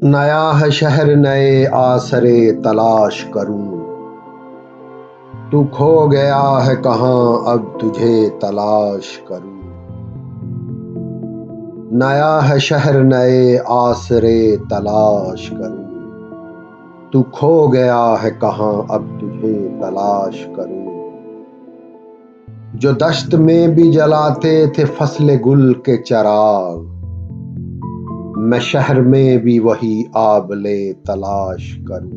नया है शहर नए आसरे तलाश करूं। तू खो गया है कहाँ अब तुझे तलाश करूं। नया है शहर नए आसरे तलाश करूं। तू खो गया है कहाँ अब तुझे तलाश करूं। जो दश्त में भी जलाते थे फसले गुल के चराग, मैं शहर में भी वही आबले तलाश करूं।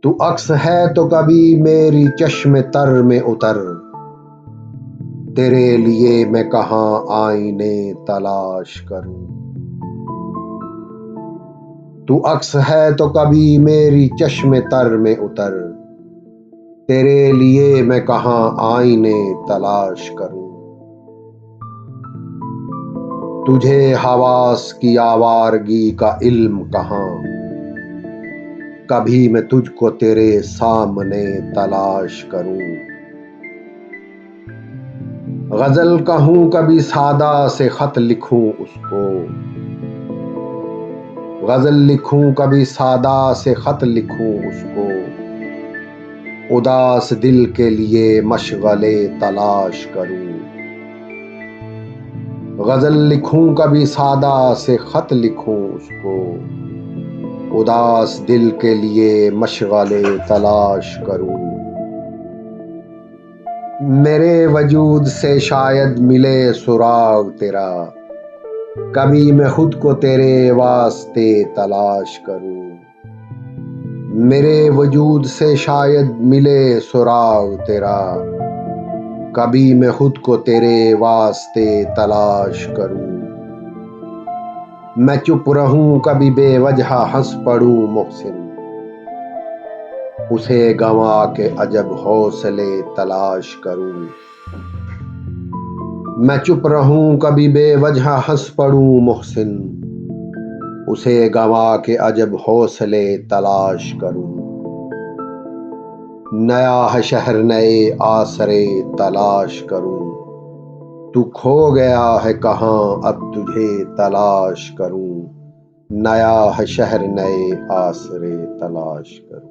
तू अक्स है तो कभी मेरी चश्मे तर में उतर, तेरे लिए मैं कहाँ आईने तलाश करूं। तू अक्स है तो कभी मेरी चश्मे तर में उतर, तेरे लिए मैं कहाँ आईने तलाश करूं। तुझे हवास की आवारगी का इल्म कहाँ, कभी मैं तुझको तेरे सामने तलाश करूं। गजल कहूं कभी सादा से खत लिखूं उसको, गजल लिखूं कभी सादा से खत लिखूं उसको। उदास दिल के लिए मशगले तलाश करूं। गजल लिखूं कभी सादा से खत लिखूं उसको, उदास दिल के लिए मशगले तलाश करूं। मेरे वजूद से शायद मिले सुराग तेरा, कभी मैं खुद को तेरे वास्ते तलाश करूं। मेरे वजूद से शायद मिले सुराग तेरा, कभी मैं खुद को तेरे वास्ते तलाश करूं। मैं चुप रहूं कभी बेवजह हंस पड़ूं मोहसिन, उसे गंवा के अजब हौसले तलाश करूं। मैं चुप रहूं कभी बेवजह हंस पड़ूं मोहसिन, उसे गंवा के अजब हौसले तलाश करूं। नया है शहर नए आसरे तलाश करूं। तू खो गया है कहाँ अब तुझे तलाश करूं। नया है शहर नए आसरे तलाश करूं।